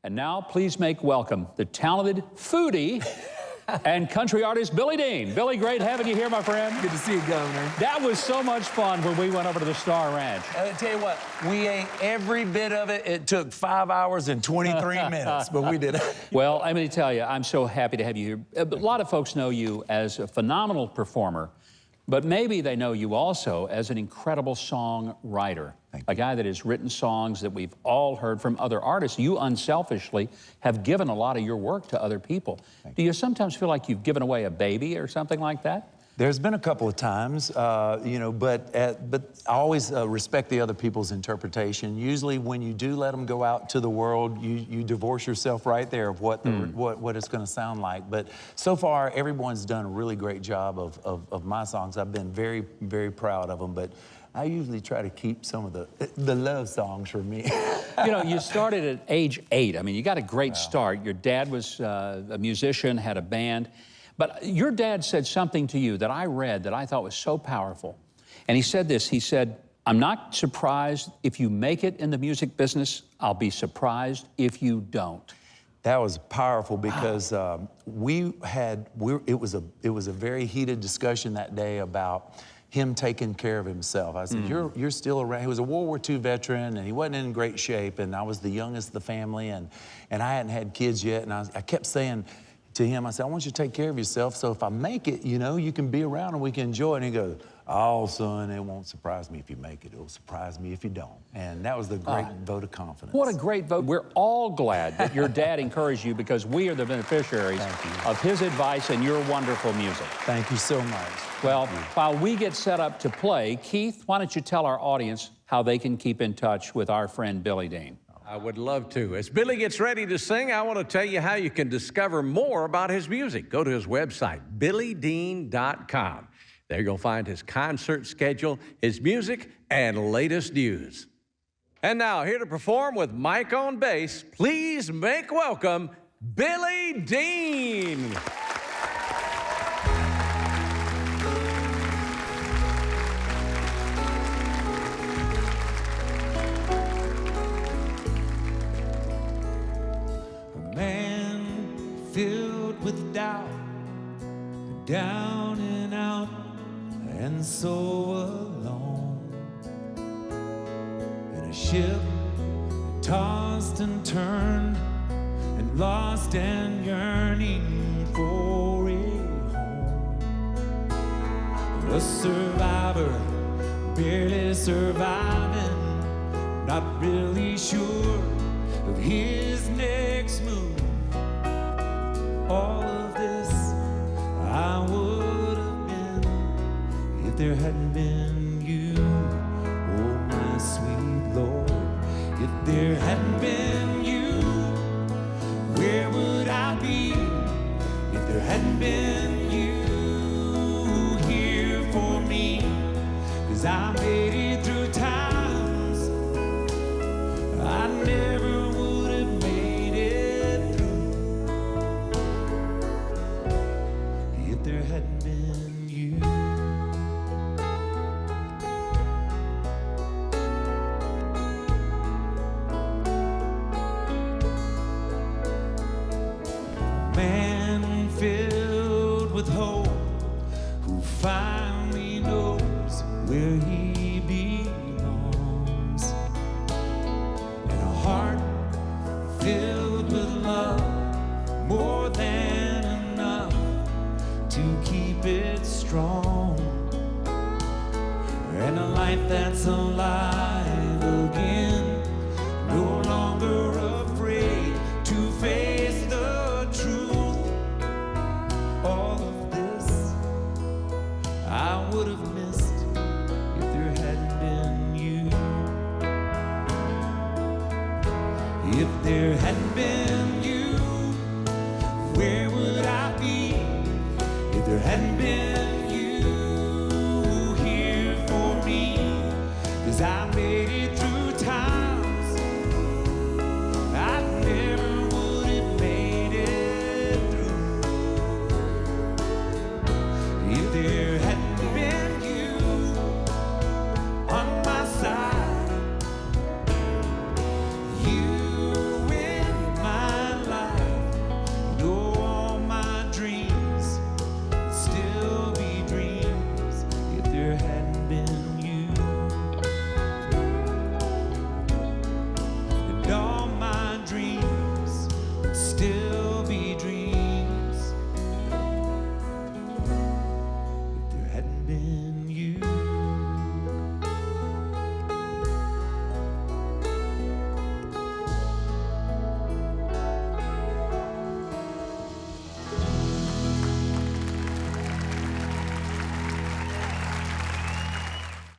And now, please make welcome the talented foodie and country artist, Billy Dean. Billy, great having you here, my friend. Good to see you, Governor. That was so much fun when we went over to the Star Ranch. I'll tell you what, we ate every bit of it. It took 5 hours and 23 minutes, but we did it. Well, I'm going to tell you, I'm so happy to have you here. A lot of folks know you as a phenomenal performer, but maybe they know you also as an incredible songwriter, a guy that has written songs that we've all heard from other artists. You unselfishly have given a lot of your work to other people. Do you sometimes feel like you've given away a baby or something like that? There's been a couple of times, you know, but I always respect the other people's interpretation. Usually when you do let them go out to the world, you divorce yourself right there of what it's going to sound like. But so far, everyone's done a really great job of my songs. I've been very, very proud of them, but I usually try to keep some of the love songs for me. You know, you started at age 8. I mean, you got a great start. Your dad was a musician, had a band. But your dad said something to you that I read that I thought was so powerful. And he said this, he said, "I'm not surprised if you make it in the music business. I'll be surprised if you don't." That was powerful because it was a very heated discussion that day about him taking care of himself. I said, you're still around. He was a World War II veteran, and he wasn't in great shape, and I was the youngest of the family, and I hadn't had kids yet, and I kept saying to him, I said, I want you to take care of yourself, so if I make it, you know, you can be around and we can enjoy it. And he goes, "Oh, son, it won't surprise me if you make it. It'll surprise me if you don't." And that was the great vote of confidence. What a great vote. We're all glad that your dad encouraged you because we are the beneficiaries of his advice and your wonderful music. Thank you so much. Well, while we get set up to play, Keith, why don't you tell our audience how they can keep in touch with our friend Billy Dean? I would love to. As Billy gets ready to sing, I want to tell you how you can discover more about his music. Go to his website, billydean.com. There you'll find his concert schedule, his music, and latest news. And now, here to perform with Mike on bass, please make welcome Billy Dean. Filled with doubt, down and out, and so alone. In a ship tossed and turned, and lost and yearning for a home. A survivor, barely surviving, not really sure of his next move. All of this I would have been if there hadn't been you, oh my sweet Lord. If there hadn't been you, where would I be? If there hadn't been you here for me, 'cause I made it through times I never would have made it through if there hadn't been you. Man filled with hope who finally knows where he belongs, and a heart filled with love, more than enough to keep it strong, and a life that's alive again, no longer afraid to face the truth. All of this I would have missed if there hadn't been you. If there hadn't been you, where